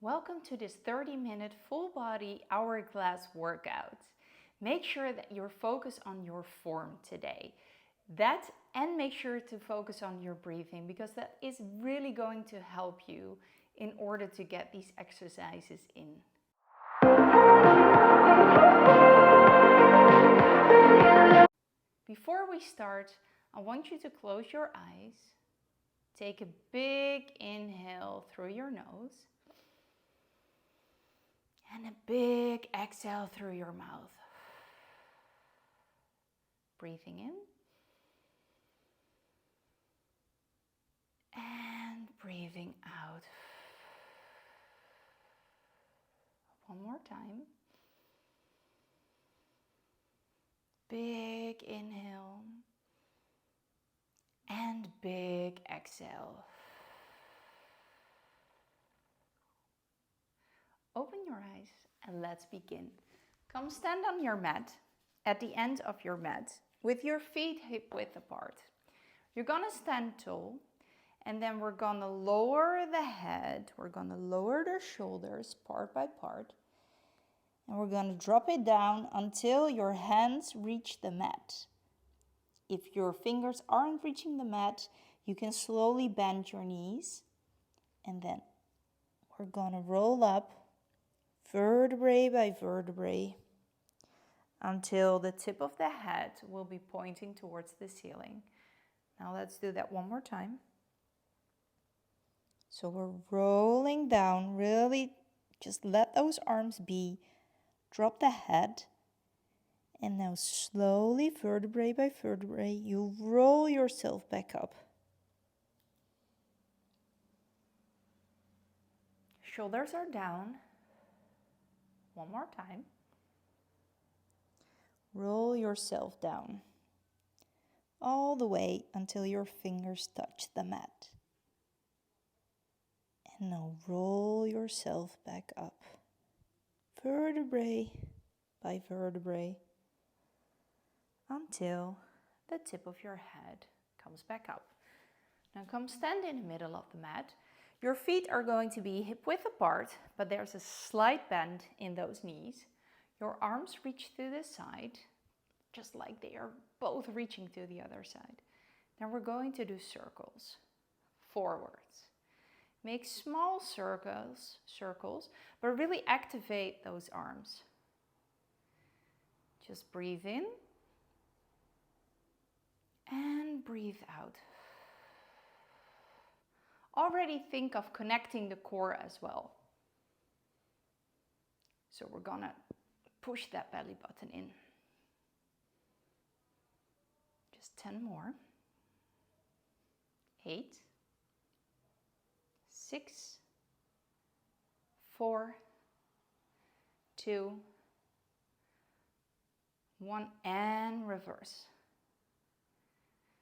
Welcome to this 30-minute full body hourglass workout. Make sure that you're focused on your form today. And make sure to focus on your breathing, because that is really going to help you in order to get these exercises in. Before we start, I want you to close your eyes. Take a big inhale through your nose. And a big exhale through your mouth. Breathing in. And breathing out. One more time. Big inhale. And big exhale. Open your eyes and let's begin. Come stand on your mat, at the end of your mat, with your feet hip width apart. You're gonna stand tall, and then we're gonna lower the head, we're gonna lower the shoulders part by part, and we're gonna drop it down until your hands reach the mat. If your fingers aren't reaching the mat, you can slowly bend your knees, and then we're gonna roll up vertebrae by vertebrae until the tip of the head will be pointing towards the ceiling. Now let's do that one more time. So we're rolling down, really just let those arms be, drop the head, and now slowly, vertebrae by vertebrae, you roll yourself back up. Shoulders are down. One more time. Roll yourself down all the way until your fingers touch the mat. And now roll yourself back up, vertebrae by vertebrae, until the tip of your head comes back up. Now come stand in the middle of the mat. Your feet are going to be hip width apart, but there's a slight bend in those knees. Your arms reach to the side, just like they are both reaching to the other side. Then we're going to do circles, forwards. Make small circles, but really activate those arms. Just breathe in and breathe out. Already think of connecting the core as well. So we're gonna push that belly button in. Just 10 more. 8, 6, 4, 2, 1, and reverse.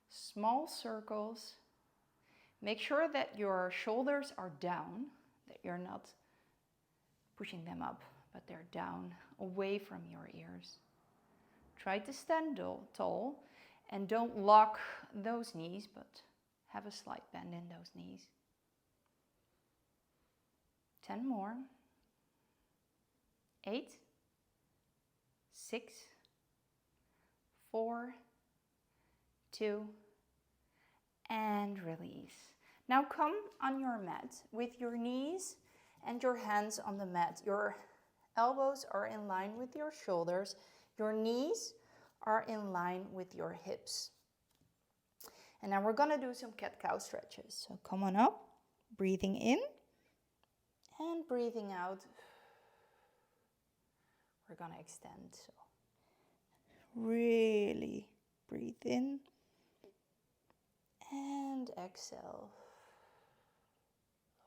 Small circles. Make sure that your shoulders are down, that you're not pushing them up, but they're down, away from your ears. Try to stand tall and don't lock those knees, but have a slight bend in those knees. 10 more. 8, 6, 4, 2, and release. Now come on your mat with your knees and your hands on the mat. Your elbows are in line with your shoulders. Your knees are in line with your hips. And now we're gonna do some cat-cow stretches. So come on up, breathing in and breathing out. We're gonna extend. So really breathe in and exhale.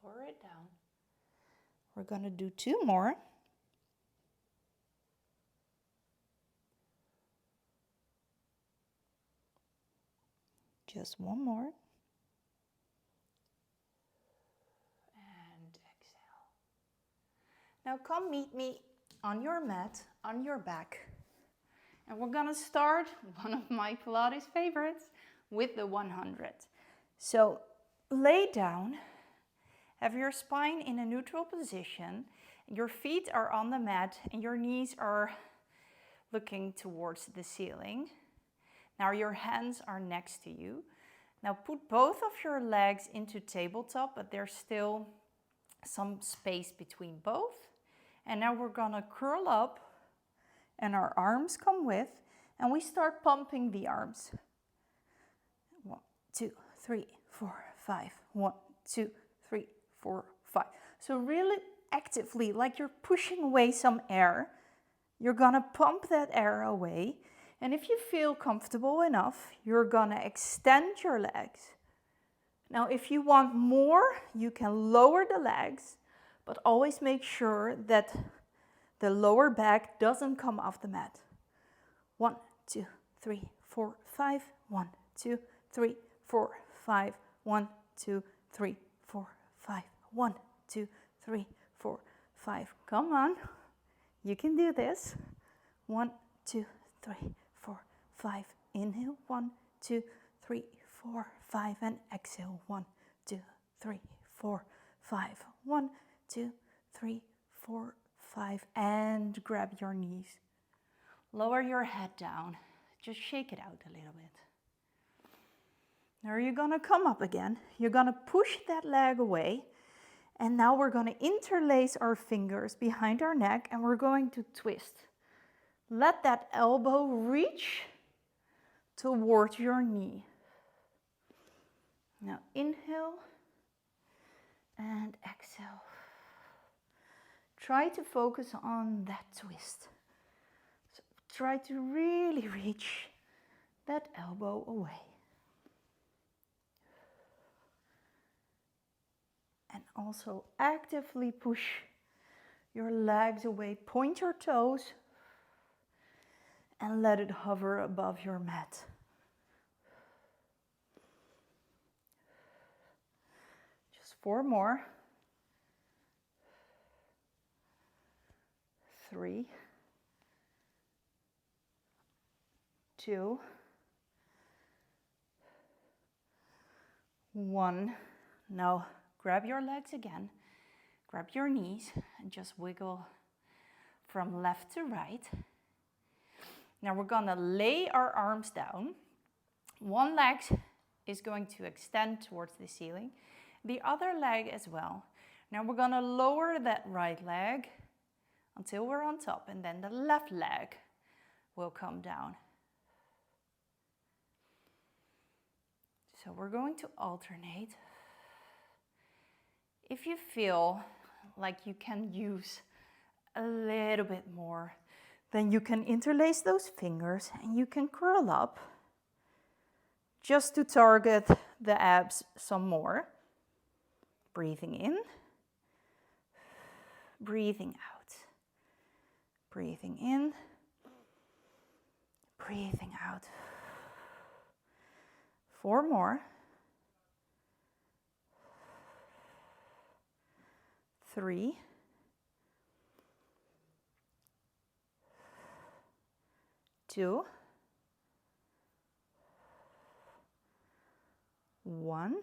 Lower it down. We're gonna do 2 more. Just 1 more. And exhale. Now come meet me on your mat, on your back. And we're gonna start one of my Pilates favorites with the 100. So lay down Have your spine in a neutral position. Your feet are on the mat and your knees are looking towards the ceiling. Now your hands are next to you. Now put both of your legs into tabletop, but there's still some space between both. And now we're gonna curl up and our arms come with, and we start pumping the arms. 1, 2, 3, 4, 5. 1, 2, 3, 4, 5. So really actively, like you're pushing away some air, you're gonna pump that air away. And if you feel comfortable enough, you're gonna extend your legs. Now, if you want more, you can lower the legs, but always make sure that the lower back doesn't come off the mat. 1, 2, 3, 4, 5. 1, 2, 3, 4, 5. 1, 2, 3, 4, 5. 1, 2, 3, 4, 5. Come on. You can do this. 1, 2, 3, 4, 5. Inhale. 1, 2, 3, 4, 5. And exhale. 1, 2, 3, 4, 5. 1, 2, 3, 4, 5. And grab your knees. Lower your head down. Just shake it out a little bit. Now you're gonna come up again. You're gonna push that leg away. And now we're gonna interlace our fingers behind our neck and we're going to twist. Let that elbow reach towards your knee. Now inhale and exhale. Try to focus on that twist. So try to really reach that elbow away. And also actively push your legs away. Point your toes and let it hover above your mat. Just 4 more. 3, 2, 1. Now grab your legs again, grab your knees and just wiggle from left to right. Now we're gonna lay our arms down. One leg is going to extend towards the ceiling, the other leg as well. Now we're gonna lower that right leg until we're on top, and then the left leg will come down. So we're going to alternate. If you feel like you can use a little bit more, then you can interlace those fingers and you can curl up just to target the abs some more. Breathing in, breathing out, breathing in, breathing out. 4 more. 3, 2, 1.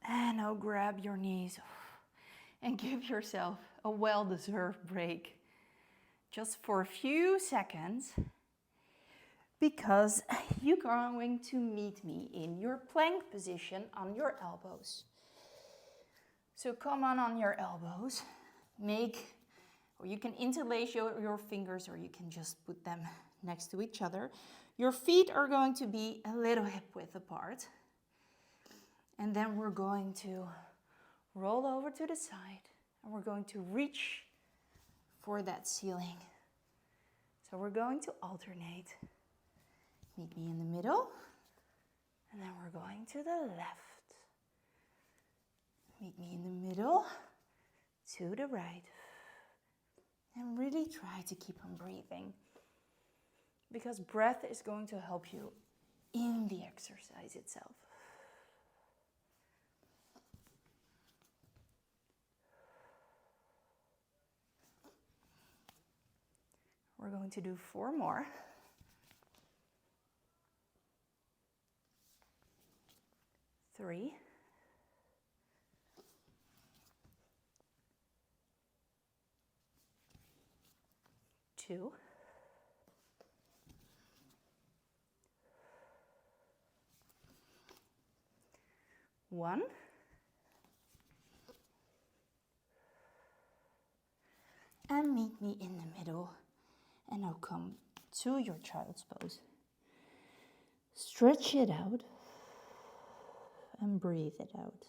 And now grab your knees and give yourself a well-deserved break. Just for a few seconds, because you're going to meet me in your plank position on your elbows. So come on your elbows. Or you can interlace your fingers, or you can just put them next to each other. Your feet are going to be a little hip width apart. And then we're going to roll over to the side and we're going to reach for that ceiling. So we're going to alternate. Meet me in the middle, and then we're going to the left. Meet me in the middle, to the right. And really try to keep on breathing, because breath is going to help you in the exercise itself. We're going to do 4 more. 3, 2, 1. And meet me in the middle. And now come to your child's pose. Stretch it out and breathe it out.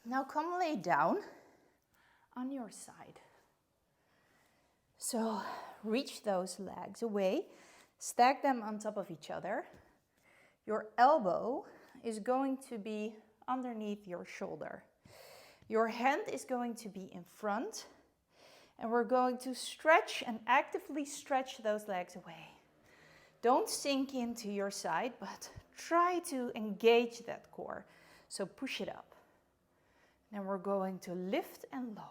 Now come lay down on your side. So reach those legs away, stack them on top of each other. Your elbow is going to be underneath your shoulder. Your hand is going to be in front, and we're going to stretch and actively stretch those legs away. Don't sink into your side, but try to engage that core. So push it up. Then we're going to lift and lower.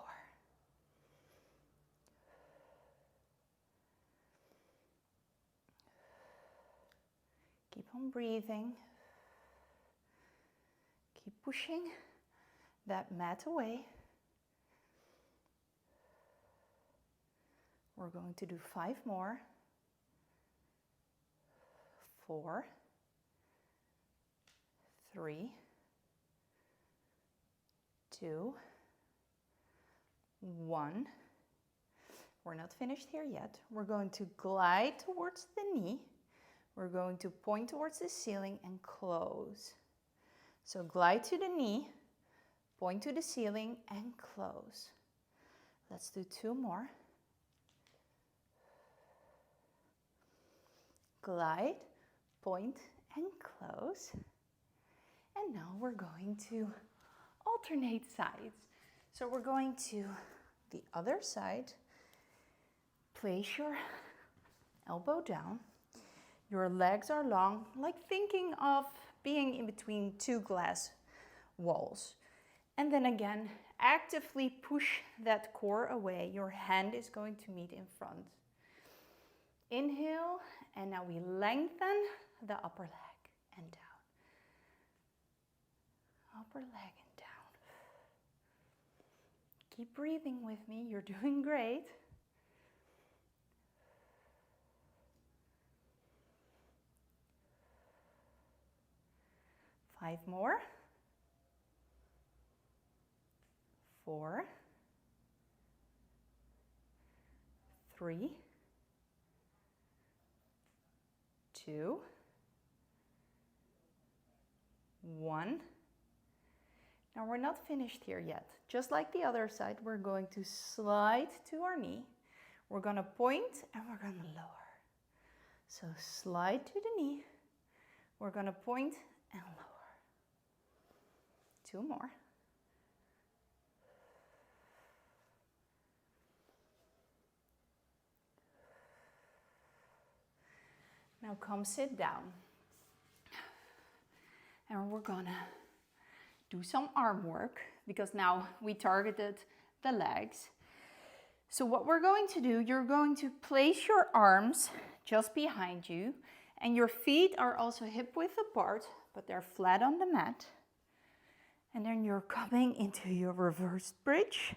Keep on breathing. Keep pushing that mat away. We're going to do 5 more. 4, 3, 2, 1. We're not finished here yet. We're going to glide towards the knee. We're going to point towards the ceiling and close. So glide to the knee, point to the ceiling and close. Let's do 2 more. Glide, point and close. And now we're going to alternate sides. So we're going to the other side. Place your elbow down. Your legs are long, like thinking of being in between 2 glass walls. And then again, actively push that core away. Your hand is going to meet in front. Inhale, and now we lengthen the upper leg and down. Upper leg and down. Keep breathing with me, you're doing great. Five more. 4, 3, 2, 1. Now we're not finished here yet. Just like the other side, we're going to slide to our knee. We're going to point and we're going to lower. So slide to the knee. We're going to point and lower. 2 more. Now come sit down. And we're gonna do some arm work because now we targeted the legs. So what we're going to do, you're going to place your arms just behind you and your feet are also hip width apart, but they're flat on the mat. And then you're coming into your reversed bridge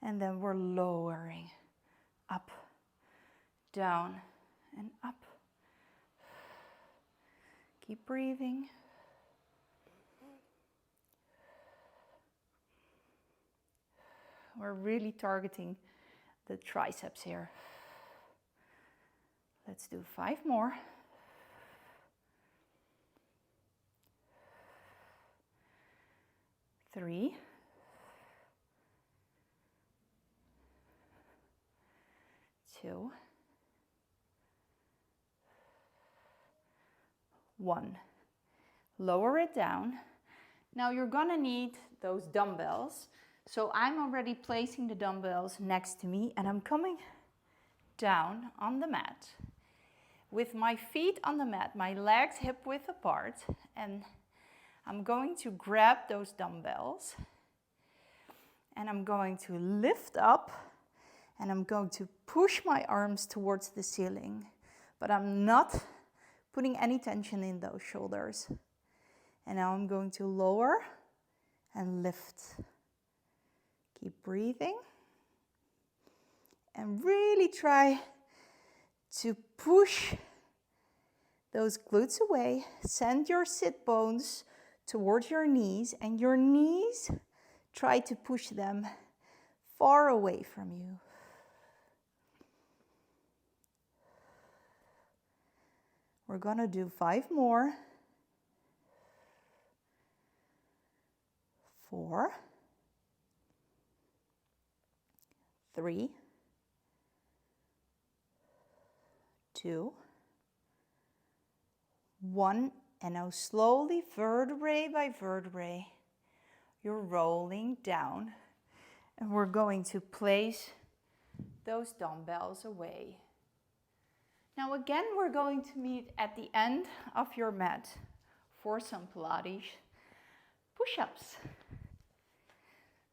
and then we're lowering up, down and up. Keep breathing. We're really targeting the triceps here. Let's do 5 more. 3, 2, 1. Lower it down. Now you're gonna need those dumbbells. So I'm already placing the dumbbells next to me and I'm coming down on the mat. With my feet on the mat, my legs hip width apart, and I'm going to grab those dumbbells and I'm going to lift up And I'm going to push my arms towards the ceiling, but I'm not putting any tension in those shoulders. And now I'm going to lower and lift. Keep breathing. And really try to push those glutes away. Send your sit bones towards your knees, and your knees, try to push them far away from you. We're gonna do 5 more. 4, 3, 2, 1, and now slowly, vertebrae by vertebrae, you're rolling down, and we're going to place those dumbbells away. Now again, we're going to meet at the end of your mat for some Pilates push-ups.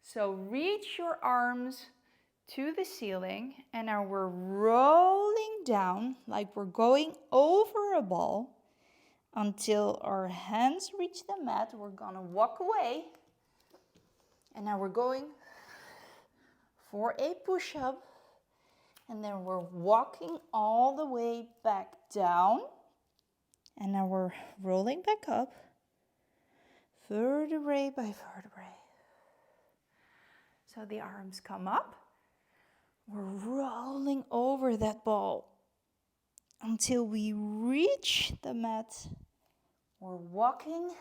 So reach your arms to the ceiling, and now we're rolling down like we're going over a ball until our hands reach the mat. We're gonna walk away, and now we're going for a push-up, and then we're walking all the way back down, and now we're rolling back up, vertebrae by vertebrae. So the arms come up. We're rolling over that ball until we reach the mat. We're walking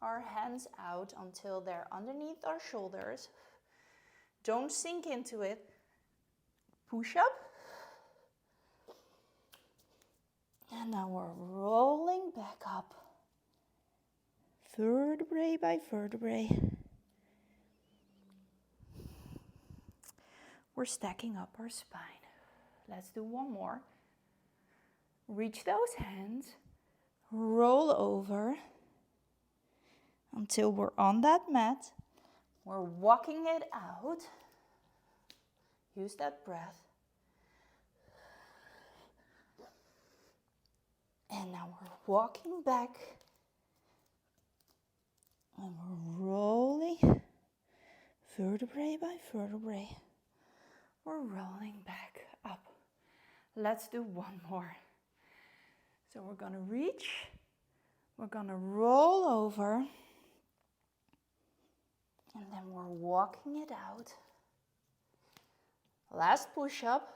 our hands out until they're underneath our shoulders. Don't sink into it. Push up. And now we're rolling back up, vertebrae by vertebrae. We're stacking up our spine. Let's do one more. Reach those hands, roll over until we're on that mat. We're walking it out. Use that breath. And now we're walking back. And we're rolling vertebrae by vertebrae. We're rolling back up. Let's do one more. So we're gonna reach, we're gonna roll over, and then we're walking it out. Last push-up.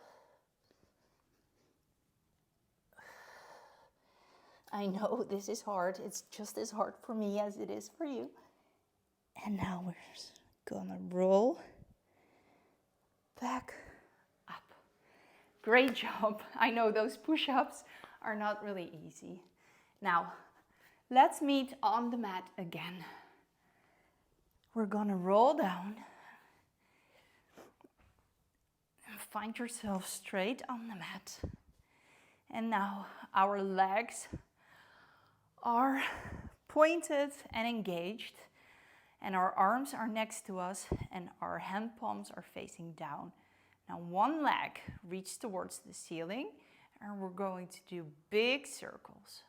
I know this is hard. It's just as hard for me as it is for you. And now we're gonna roll back up. Great job. I know those push-ups are not really easy. Now, let's meet on the mat again. We're gonna roll down. Find yourself straight on the mat. And now our legs are pointed and engaged, and our arms are next to us, and our hand palms are facing down. Now one leg reaches towards the ceiling, and we're going to do big circles.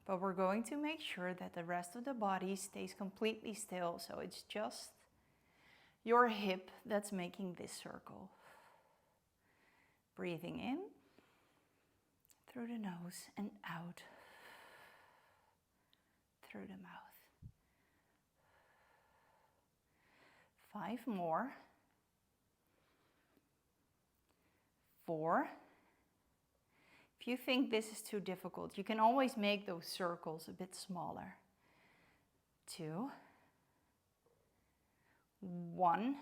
But we're going to make sure that the rest of the body stays completely still, so it's just your hip that's making this circle. Breathing in through the nose and out through the mouth. 5 more. 4. If you think this is too difficult, you can always make those circles a bit smaller. 2. 1.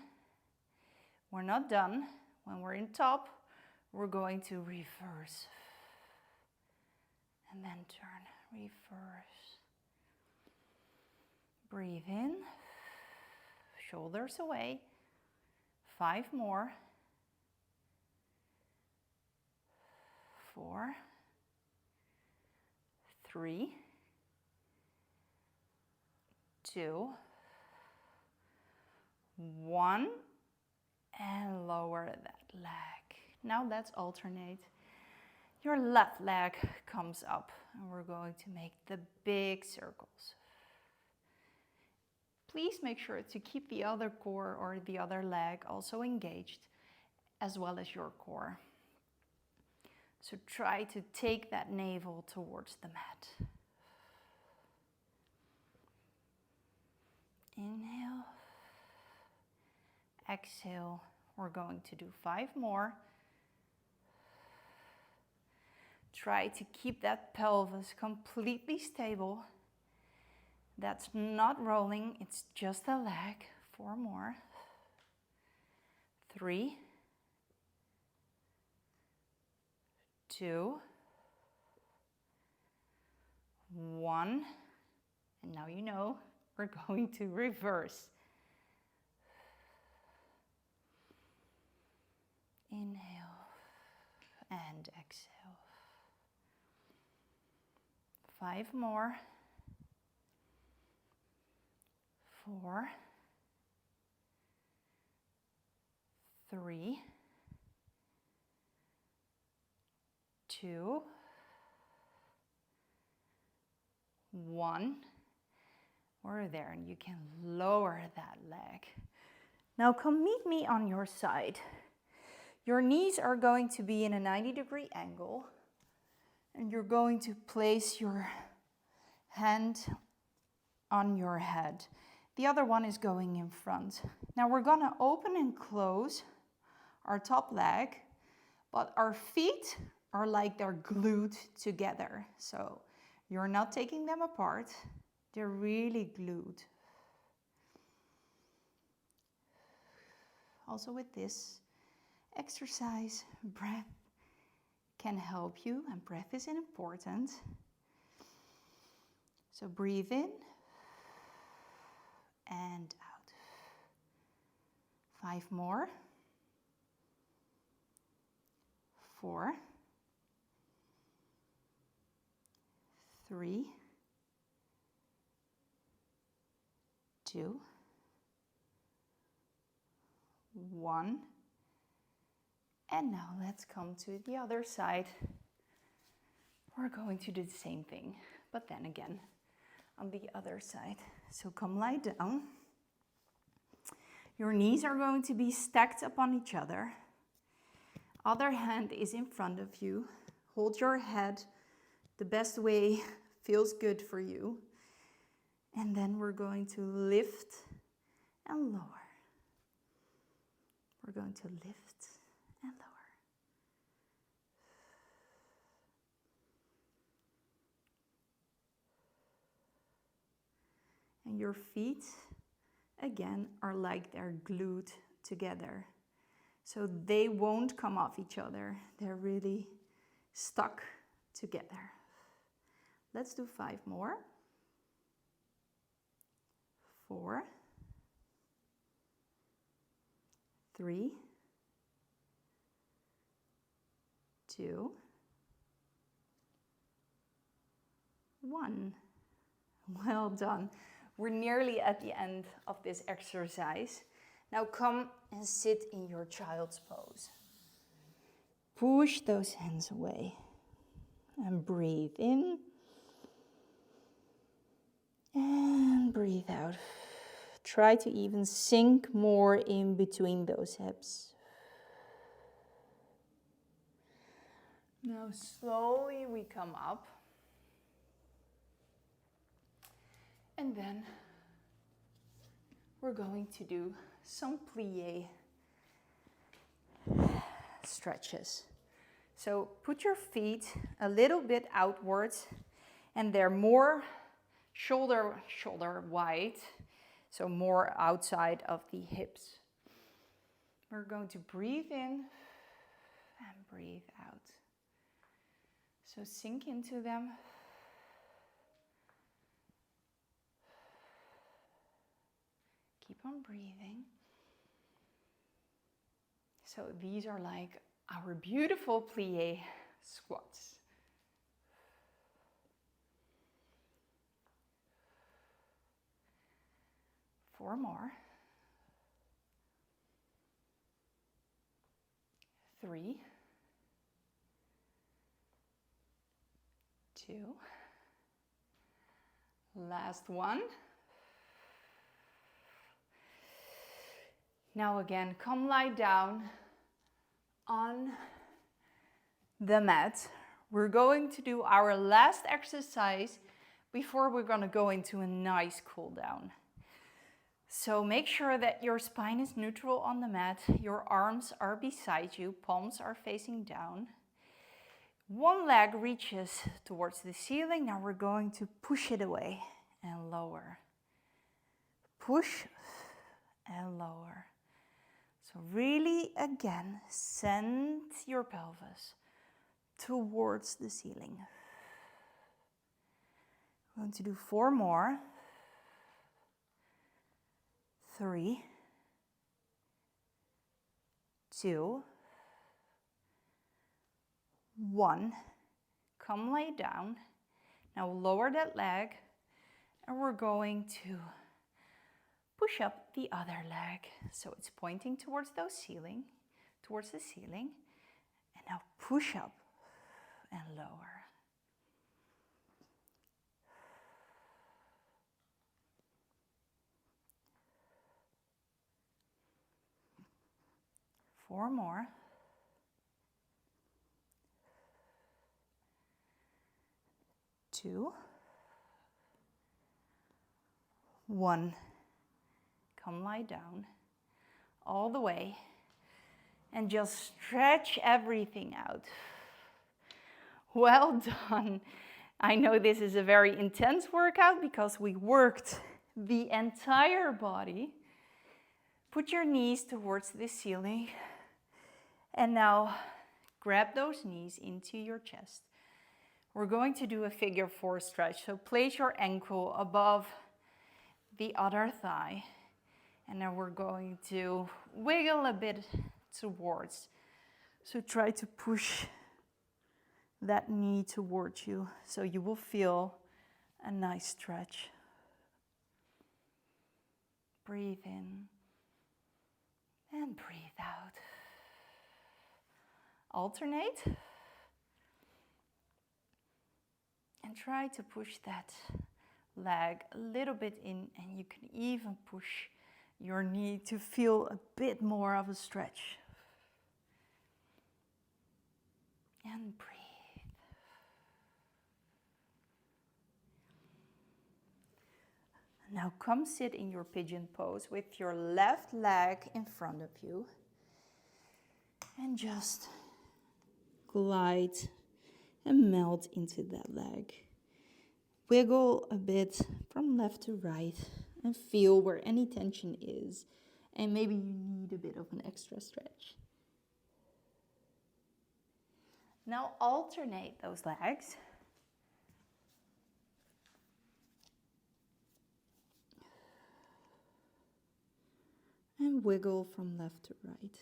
We're not done. When we're in top, we're going to reverse. And then turn, reverse. Breathe in, shoulders away. 5 more. 4, 3, 2, 1. and lower that leg. Now let's alternate. Your left leg comes up and we're going to make the big circles. Please make sure to keep the other core or the other leg also engaged, as well as your core. So try to take that navel towards the mat. Inhale. Exhale. We're going to do 5 more. Try to keep that pelvis completely stable. That's not rolling, it's just a leg. 4 more. 3, 2, 1. And now you know we're going to reverse. Inhale and exhale. 5 more. 4, 3, 2, 1. We're there, and you can lower that leg. Now come meet me on your side. Your knees are going to be in a 90-degree angle, and you're going to place your hand on your head. The other one is going in front. Now we're gonna open and close our top leg, but our feet are like they're glued together. So you're not taking them apart, they're really glued. Also with this exercise, breath can help you, and breath is important. So breathe in and out. 5 more. 4, 3, 2, 1. And now let's come to the other side. We're going to do the same thing, but then again on the other side. So come lie down. Your knees are going to be stacked upon each other. Other hand is in front of you. Hold your head the best way feels good for you. And then we're going to lift and lower. We're going to lift and lower. And your feet, again, are like they're glued together. So they won't come off each other. They're really stuck together. Let's do 5 more. 4, 3, 2, 1. Well done. We're nearly at the end of this exercise. Now come and sit in your child's pose. Push those hands away and breathe in and breathe out. Try to even sink more in between those hips. Now slowly we come up. And then we're going to do some plie stretches. So put your feet a little bit outwards, and they're more shoulder wide, so more outside of the hips. We're going to breathe in and breathe out. So sink into them. Keep on breathing. So these are like our beautiful plie squats. Four more. 3, 2, last one. Now again, come lie down on the mat. We're going to do our last exercise before we're going to go into a nice cool down. So make sure that your spine is neutral on the mat, your arms are beside you, palms are facing down. One leg reaches towards the ceiling. Now we're going to push it away and lower. Push and lower. So really, again, send your pelvis towards the ceiling. We're going to do 4 more. 3, 2, 1. Come lay down. Now lower that leg, and we're going to push up the other leg. So it's pointing towards the ceiling. And now push up and lower. Four more. 2, 1. Come lie down all the way and just stretch everything out. Well done. I know this is a very intense workout because we worked the entire body. Put your knees towards the ceiling and now grab those knees into your chest. We're going to do a figure 4 stretch. So place your ankle above the other thigh. And now we're going to wiggle a bit towards. So try to push that knee towards you so you will feel a nice stretch. Breathe in and breathe out. Alternate. And try to push that leg a little bit in, and you can even push your knee to feel a bit more of a stretch. And breathe. Now come sit in your pigeon pose with your left leg in front of you. And just glide and melt into that leg. Wiggle a bit from left to right and feel where any tension is. And maybe you need a bit of an extra stretch. Now alternate those legs. And wiggle from left to right.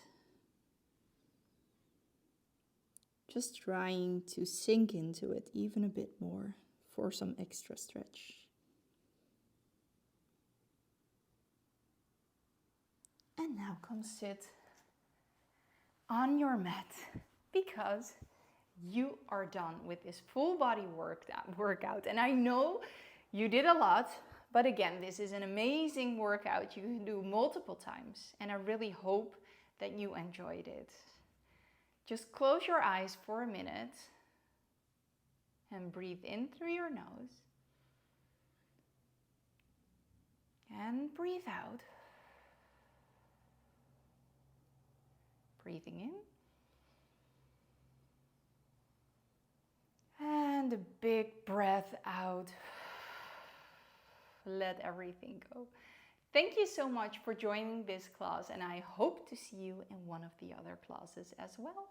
Just trying to sink into it even a bit more for some extra stretch. And now come sit on your mat because you are done with this full body workout. And I know you did a lot, but again, this is an amazing workout you can do multiple times. And I really hope that you enjoyed it. Just close your eyes for a minute and breathe in through your nose and breathe out. Breathing in and a big breath out. Let everything go. Thank you so much for joining this class, and I hope to see you in one of the other classes as well.